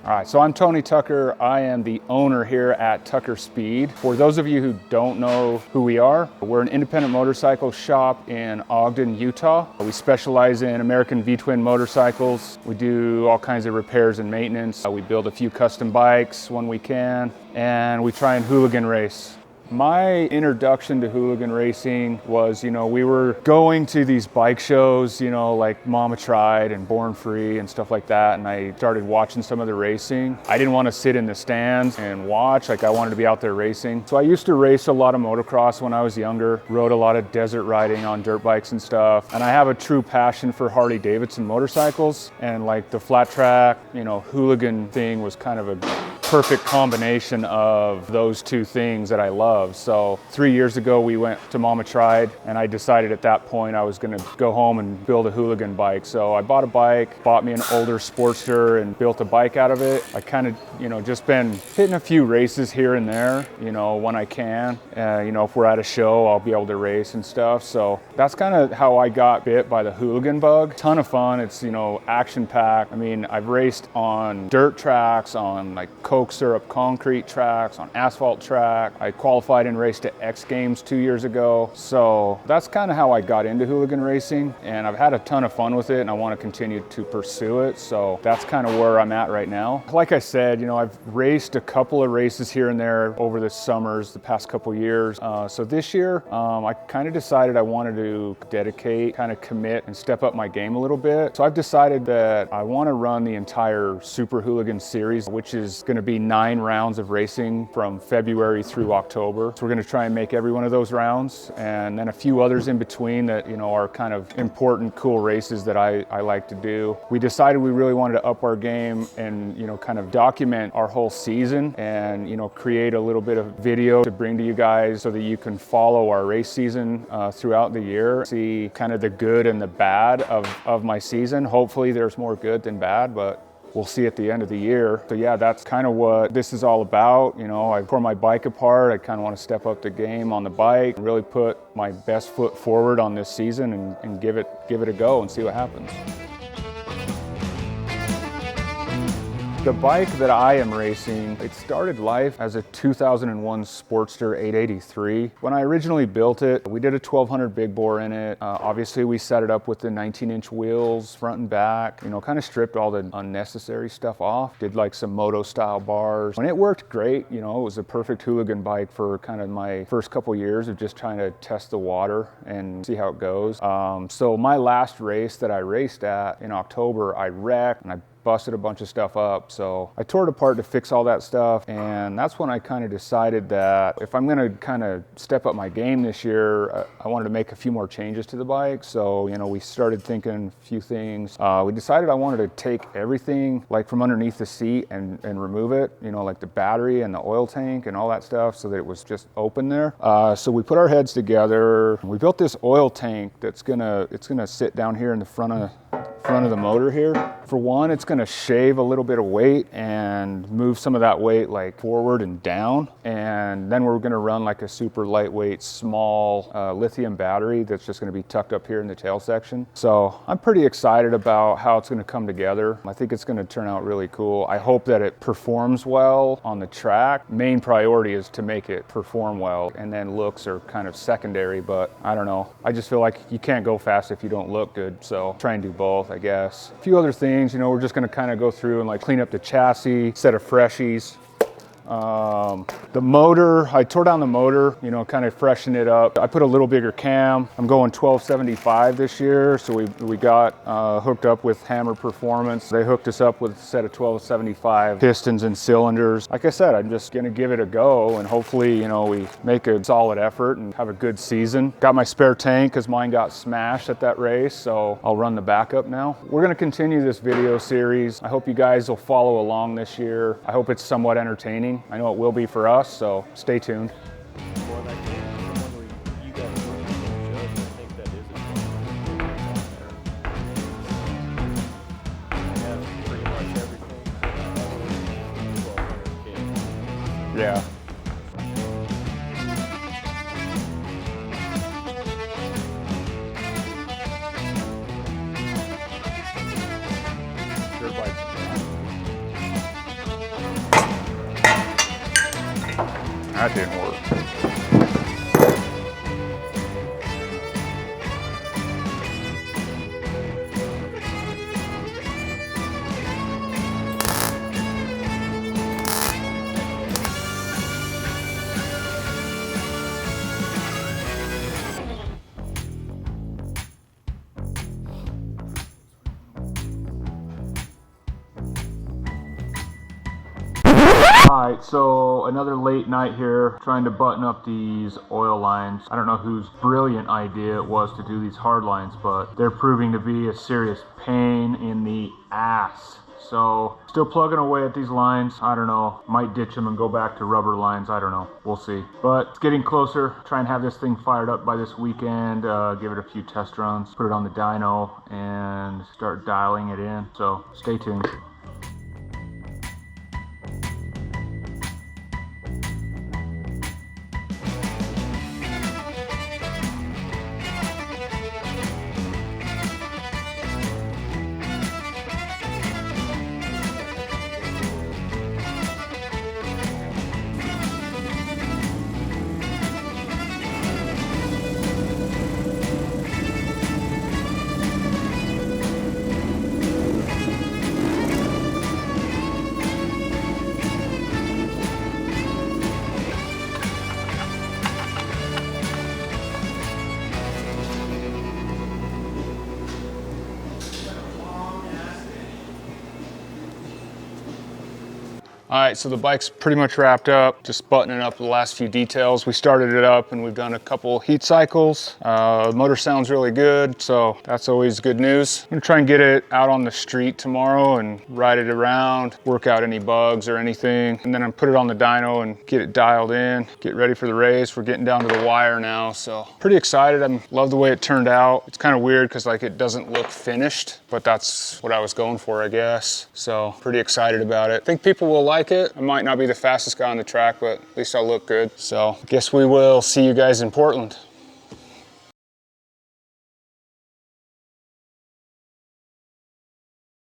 All right, so I'm Tony Tucker. I am the owner here at Tucker Speed. For those of you who don't know who we are, we're an independent motorcycle shop in Ogden, Utah. We specialize in American V-twin motorcycles. We do all kinds of repairs and maintenance. We build a few custom bikes when we can, and we try and hooligan race. My introduction to hooligan racing was, we were going to these bike shows, like Mama Tried and Born Free and stuff like that, and I started watching some of the racing. I didn't want to sit in the stands and watch, I wanted to be out there racing. So I used to race a lot of motocross when I was younger, rode a lot of desert riding on dirt bikes and stuff, and I have a true passion for Harley Davidson motorcycles, and like the flat track, hooligan thing was kind of a perfect combination of those two things that I love. So 3 years ago we went to Mama Tried, and I decided at that point I was going to go home and build a hooligan bike. So I bought a bike, bought me an older Sportster and built a bike out of it. I kind of, just been hitting a few races here and there, when I can. If we're at a show, I'll be able to race and stuff. So that's kind of how I got bit by the hooligan bug. Ton of fun. It's, action packed. I mean, I've raced on dirt tracks, on like Coke syrup concrete tracks, on asphalt track. I qualified and raced at X Games 2 years ago. So that's kind of how I got into hooligan racing, and I've had a ton of fun with it, and I want to continue to pursue it. So that's kind of where I'm at right now. Like I said, I've raced a couple of races here and there over the summers, the past couple years. So this year, I kind of decided I wanted to dedicate, kind of commit and step up my game a little bit. So I've decided that I want to run the entire Super Hooligan series, which is going to be 9 rounds of racing from February through October. So we're going to try and make every one of those rounds, and then a few others in between that are kind of important, cool races that I like to do. We decided we really wanted to up our game and kind of document our whole season, and create a little bit of video to bring to you guys so that you can follow our race season throughout the year, see kind of the good and the bad of my season. Hopefully there's more good than bad, but we'll see at the end of the year. So yeah, that's kind of what this is all about. I tore my bike apart. I kind of want to step up the game on the bike, really put my best foot forward on this season and give it a go and see what happens. The bike that I am racing, it started life as a 2001 Sportster 883. When I originally built it, we did a 1200 big bore in it. Obviously we set it up with the 19-inch wheels, front and back, kind of stripped all the unnecessary stuff off. Did like some moto style bars. And it worked great, it was a perfect hooligan bike for kind of my first couple years of just trying to test the water and see how it goes. So my last race that I raced at in October, I wrecked and I busted a bunch of stuff up. So I tore it apart to fix all that stuff, and that's when I kind of decided that if I'm going to kind of step up my game this year, I wanted to make a few more changes to the bike. So we started thinking a few things. We decided I wanted to take everything like from underneath the seat and remove it, like the battery and the oil tank and all that stuff, so that it was just open there. So we put our heads together. We built this oil tank that's it's gonna sit down here in the front of the motor here. For one, it's going to shave a little bit of weight and move some of that weight like forward and down. And then we're going to run like a super lightweight, small lithium battery that's just going to be tucked up here in the tail section. So I'm pretty excited about how it's going to come together. I think it's going to turn out really cool. I hope that it performs well on the track. Main priority is to make it perform well, and then looks are kind of secondary, but I don't know. I just feel like you can't go fast if you don't look good. So try and do both, I guess. A few other things, we're just going to kind of go through and like clean up the chassis, set of freshies. The motor, I tore down the motor, kind of freshen it up. I put a little bigger cam. I'm going 1275 this year, so we got hooked up with Hammer Performance. They hooked us up with a set of 1275 pistons and cylinders. Like I said, I'm just gonna give it a go, and hopefully, we make a solid effort and have a good season. Got my spare tank because mine got smashed at that race, so I'll run the backup now. We're gonna continue this video series. I hope you guys will follow along this year. I hope it's somewhat entertaining. I know it will be for us, so stay tuned. Yeah. Dirt bikes. That didn't work. All right, so another late night here trying to button up these oil lines. I don't know whose brilliant idea it was to do these hard lines, but they're proving to be a serious pain in the ass. So still plugging away at these lines. I don't know, might ditch them and go back to rubber lines. I don't know, we'll see. But it's getting closer. Try and have this thing fired up by this weekend, give it a few test runs, put it on the dyno and start dialing it in. So stay tuned. All right, so the bike's pretty much wrapped up, just buttoning up the last few details. We started it up and we've done a couple heat cycles. The motor sounds really good, so that's always good news. I'm gonna try and get it out on the street tomorrow and ride it around, work out any bugs or anything, and then I'm put it on the dyno and get it dialed in, get ready for the race. We're getting down to the wire now, so pretty excited. I love the way it turned out. It's kind of weird because like it doesn't look finished, but that's what I was going for, I guess. So pretty excited about it. I think people will like it. I might not be the fastest guy on the track, but at least I'll look good. So I guess we will see you guys in Portland.